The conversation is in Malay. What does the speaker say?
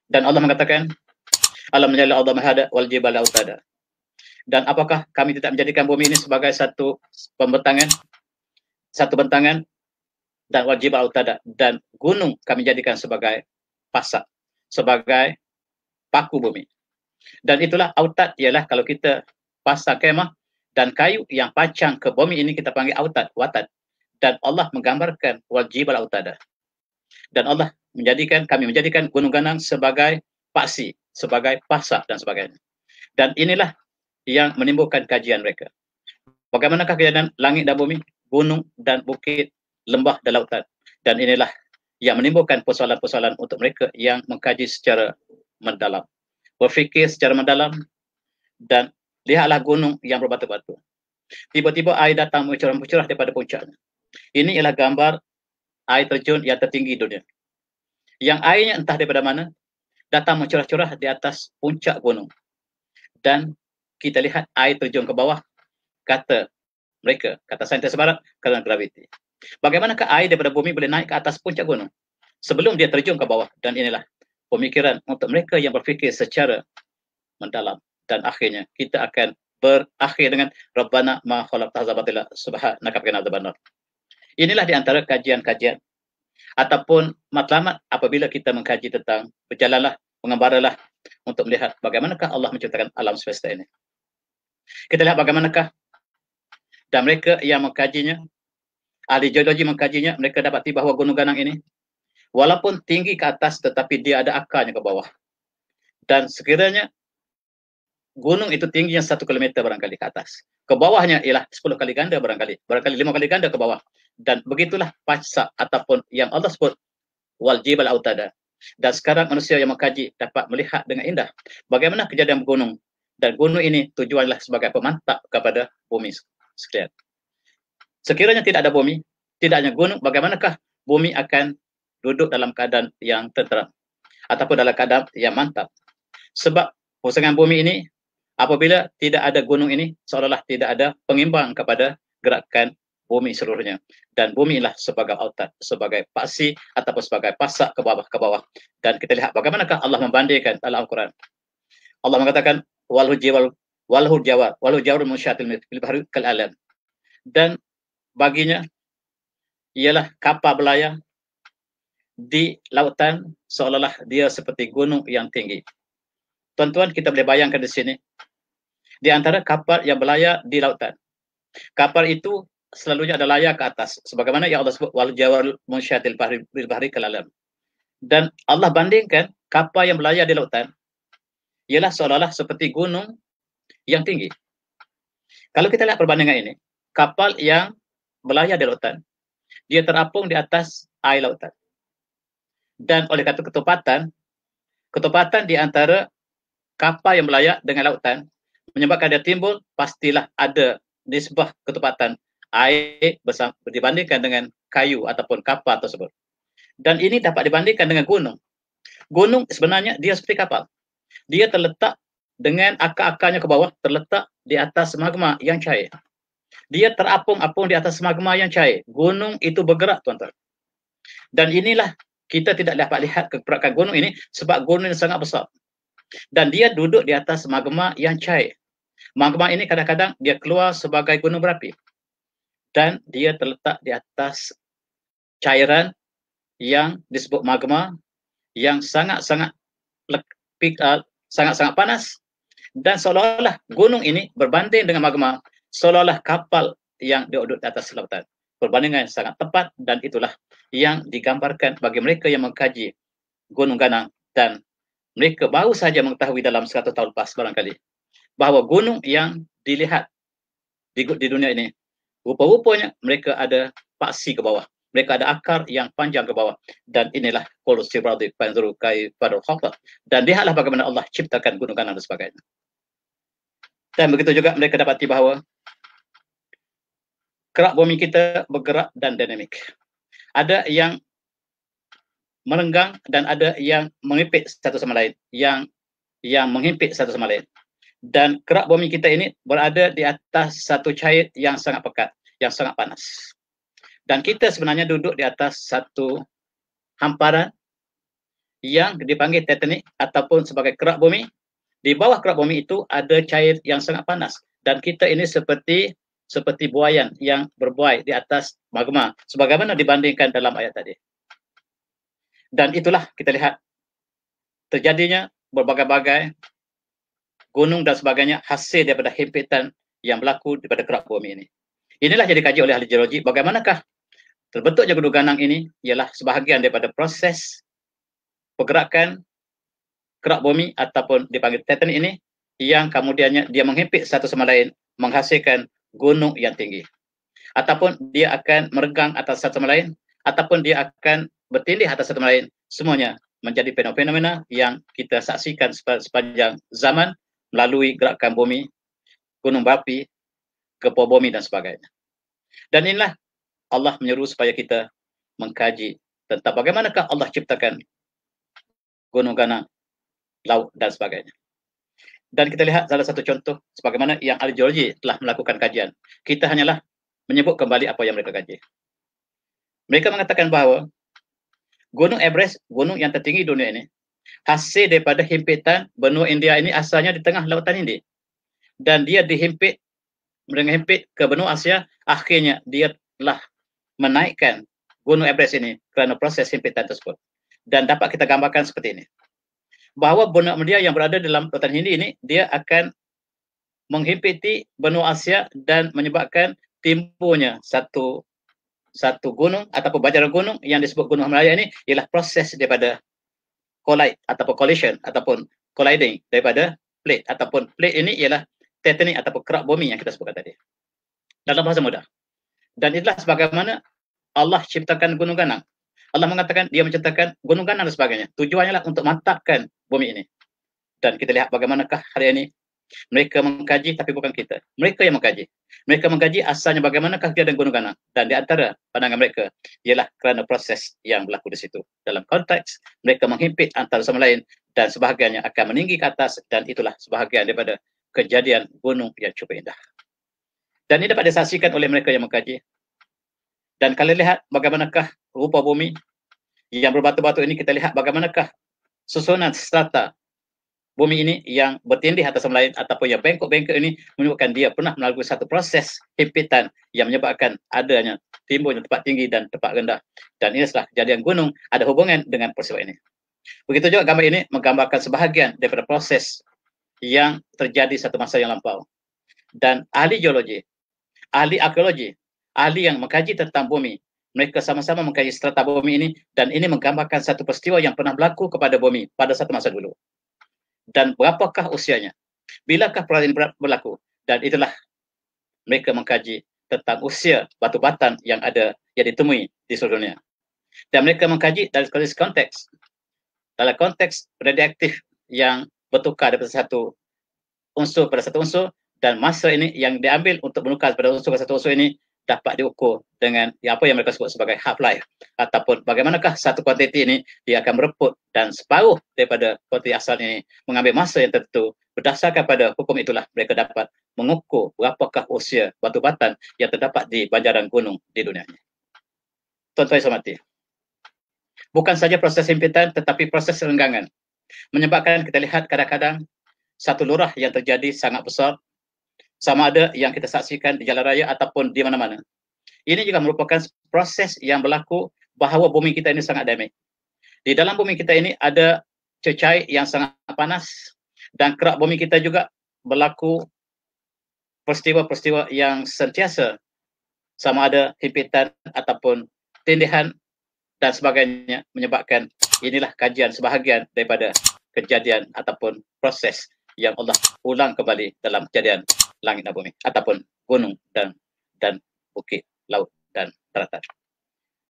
Dan Allah mengatakan, alam menjala Allah mahada wal jibala autada. Dan apakah kami tidak menjadikan bumi ini sebagai satu bentangan dan wal jibala autada, dan gunung kami jadikan sebagai pasak, sebagai paku bumi. Dan itulah autad, ialah kalau kita pasang kemah dan kayu yang pacang ke bumi ini kita panggil autad, watad. Dan Allah menggambarkan wal jibala autada. Dan Allah kami menjadikan gunung ganang sebagai paksi, sebagai pasak dan sebagainya. Dan inilah yang menimbulkan kajian mereka. Bagaimanakah kejadian langit dan bumi, gunung dan bukit, lembah dan lautan. Dan inilah yang menimbulkan persoalan-persoalan untuk mereka yang mengkaji secara mendalam, berfikir secara mendalam. Dan lihatlah gunung yang berbatu-batu. Tiba-tiba air datang mencurah-mencurah daripada puncaknya. Ini ialah gambar air terjun yang tertinggi dunia. Yang airnya entah daripada mana, datang mencurah-curah di atas puncak gunung. Dan kita lihat air terjun ke bawah, kata saintis barat, kerana graviti. Bagaimanakah air daripada bumi boleh naik ke atas puncak gunung sebelum dia terjun ke bawah? Dan inilah pemikiran untuk mereka yang berfikir secara mendalam. Dan akhirnya kita akan berakhir dengan Rabbana ma khalaqta hadza batila subhanaka qina adzabannar. Inilah di antara kajian-kajian ataupun matlamat apabila kita mengkaji tentang berjalanlah, mengembaralah untuk melihat bagaimanakah Allah menciptakan alam semesta ini. Kita lihat bagaimanakah, dan mereka yang mengkajinya, ahli geologi mengkajinya, mereka dapati bahawa gunung ganang ini walaupun tinggi ke atas tetapi dia ada akarnya ke bawah. Dan sekiranya gunung itu tingginya 1 kilometer barangkali ke atas, ke bawahnya ialah 10 kali ganda barangkali 5 kali ganda ke bawah. Dan begitulah pasak ataupun yang Allah sebut wal jibal autada. Dan sekarang manusia yang mengkaji dapat melihat dengan indah bagaimana kejadian gunung. Dan gunung ini tujuanlah sebagai pemantap kepada bumi sekalian. Sekiranya tidak ada bumi, tidak ada gunung, bagaimanakah bumi akan duduk dalam keadaan yang tenteram ataupun dalam keadaan yang mantap? Sebab pusingan bumi ini, apabila tidak ada gunung ini, seolah-olah tidak ada pengimbang kepada gerakan bumi seluruhnya. Dan bumi ialah sebagai autad, sebagai paksi ataupun sebagai pasak ke bawah. Dan kita lihat bagaimanakah Allah membandingkan dalam Al-Quran. Allah mengatakan walhu jawar munsyatil fil bahri kal alam. Dan baginya ialah kapal berlayar di lautan seolah-olah dia seperti gunung yang tinggi. Tuan-tuan, kita boleh bayangkan di sini, di antara kapal yang berlayar di lautan, kapal itu selalunya ada layar ke atas, sebagaimana yang Allah sebut wal jawar munsyatil bil bahri kal alam. Dan Allah bandingkan kapal yang berlayar di lautan ialah seolah-olah seperti gunung yang tinggi. Kalau kita lihat perbandingan ini, kapal yang berlayar di lautan, dia terapung di atas air lautan. Dan oleh kata ketepatan di antara kapal yang berlayar dengan lautan menyebabkan dia timbul, pastilah ada nisbah ketepatan air dibandingkan dengan kayu ataupun kapal tersebut. Dan ini dapat dibandingkan dengan gunung. Gunung sebenarnya dia seperti kapal. Dia terletak dengan akar-akarnya ke bawah, terletak di atas magma yang cair. Dia terapung-apung di atas magma yang cair. Gunung itu bergerak, tuan-tuan. Dan inilah kita tidak dapat lihat keperakan gunung ini sebab gunung ini sangat besar. Dan dia duduk di atas magma yang cair. Magma ini kadang-kadang dia keluar sebagai gunung berapi. Dan dia terletak di atas cairan yang disebut magma yang sangat-sangat panas. Dan seolah-olah gunung ini berbanding dengan magma, seolah-olah kapal yang duduk di atas lautan. Perbandingan sangat tepat, dan itulah yang digambarkan bagi mereka yang mengkaji gunung ganang. Dan mereka baru saja mengetahui dalam 100 tahun lepas barangkali bahawa gunung yang dilihat di dunia ini, rupa-rupanya mereka ada paksi ke bawah. Mereka ada akar yang panjang ke bawah. Dan inilah kolusi berarti panzuru kai pada khabar. Dan lihatlah bagaimana Allah ciptakan gunung ganang dan sebagainya. Dan begitu juga mereka dapati bahawa kerak bumi kita bergerak dan dinamik. Ada yang merenggang dan ada yang mengimpit satu sama lain, yang menghimpit satu sama lain. Dan kerak bumi kita ini berada di atas satu cair yang sangat pekat, yang sangat panas. Dan kita sebenarnya duduk di atas satu hamparan yang dipanggil tektonik ataupun sebagai kerak bumi. Di bawah kerak bumi itu ada cair yang sangat panas dan kita ini seperti buayan yang berbuai di atas magma sebagaimana dibandingkan dalam ayat tadi. Dan itulah kita lihat terjadinya berbagai-bagai gunung dan sebagainya hasil daripada himpitan yang berlaku daripada kerak bumi ini. Inilah yang dikaji oleh ahli geologi, bagaimanakah terbentuknya gunung ganang ini ialah sebahagian daripada proses pergerakan kerak bumi ataupun dipanggil tektonik ini yang kemudiannya dia menghimpit satu sama lain menghasilkan gunung yang tinggi. Ataupun dia akan meregang atas satu sama lain ataupun dia akan bertindih atas satu sama lain. Semuanya menjadi fenomena yang kita saksikan sepanjang zaman melalui gerakan bumi, gunung berapi, gempa bumi dan sebagainya. Dan inilah Allah menyeru supaya kita mengkaji tentang bagaimanakah Allah ciptakan gunung ganang, laut dan sebagainya. Dan kita lihat salah satu contoh sebagaimana yang ahli geologi telah melakukan kajian. Kita hanyalah menyebut kembali apa yang mereka kaji. Mereka mengatakan bahawa Gunung Everest, gunung yang tertinggi dunia ini, hasil daripada himpitan benua India ini asalnya di tengah lautan Hindi. Dan dia dihimpit, menghimpit ke benua Asia, akhirnya dia telah menaikkan Gunung Everest ini kerana proses himpitan tersebut. Dan dapat kita gambarkan seperti ini. Bahawa benua India yang berada dalam lautan Hindi ini, dia akan menghimpiti benua Asia dan menyebabkan timbulnya satu gunung ataupun bajaran gunung yang disebut Gunung Himalaya ini ialah proses daripada collide ataupun collision ataupun colliding daripada plate ataupun plate ini ialah tektonik ataupun kerak bumi yang kita sebutkan tadi dalam bahasa mudah. Dan itulah sebagaimana Allah ciptakan gunung ganang. Allah mengatakan dia menciptakan gunung ganang dan sebagainya. Tujuannya lah untuk mantapkan bumi ini. Dan kita lihat bagaimanakah hari ini mereka mengkaji, tapi bukan kita. Mereka yang mengkaji. Mereka mengkaji asalnya bagaimanakah keadaan gunung ganang. Dan di antara pandangan mereka ialah kerana proses yang berlaku di situ. Dalam konteks mereka menghimpit antara sama lain dan sebahagiannya akan meninggi ke atas dan itulah sebahagian daripada kejadian gunung yang cukup indah. Dan ini dapat disaksikan oleh mereka yang mengkaji. Dan kalian lihat bagaimanakah rupa bumi yang berbatu-batu ini, kita lihat bagaimanakah susunan strata bumi ini yang bertindih atas sama lain ataupun yang bengkok-bengkok ini menunjukkan dia pernah melalui satu proses himpitan yang menyebabkan adanya timbulnya tempat tinggi dan tempat rendah. Dan ini setelah kejadian gunung ada hubungan dengan peristiwa ini. Begitu juga gambar ini menggambarkan sebahagian daripada proses yang terjadi satu masa yang lampau. Dan ahli geologi, ahli arkeologi, ahli yang mengkaji tentang bumi, mereka sama-sama mengkaji strata bumi ini dan ini menggambarkan satu peristiwa yang pernah berlaku kepada bumi pada satu masa dulu. Dan berapakah usianya? Bilakah perayaan berlaku? Dan itulah mereka mengkaji tentang usia batu batan yang ada yang ditemui di seluruh dunia. Dan mereka mengkaji dari konteks dalam konteks radioaktif yang bertukar daripada satu unsur pada satu unsur dan masa ini yang diambil untuk menukar pada unsur pada satu unsur ini dapat diukur dengan apa yang mereka sebut sebagai half-life ataupun bagaimanakah satu kuantiti ini dia akan mereput dan separuh daripada kuantiti asal ini mengambil masa yang tertentu. Berdasarkan pada hukum itulah mereka dapat mengukur berapakah usia batu batan yang terdapat di banjaran gunung di dunia ini. Tuan-tuan yang hormati, bukan saja proses himpitan tetapi proses renggangan menyebabkan kita lihat kadang-kadang satu lurah yang terjadi sangat besar, sama ada yang kita saksikan di jalan raya ataupun di mana-mana. Ini juga merupakan proses yang berlaku bahawa bumi kita ini sangat damai. Di dalam bumi kita ini ada cecair yang sangat panas dan kerak bumi kita juga berlaku peristiwa-peristiwa yang sentiasa sama ada himpitan ataupun tindihan dan sebagainya menyebabkan inilah kajian sebahagian daripada kejadian ataupun proses yang Allah ulang kembali dalam kejadian langit dan bumi ataupun gunung dan bukit, laut dan daratan.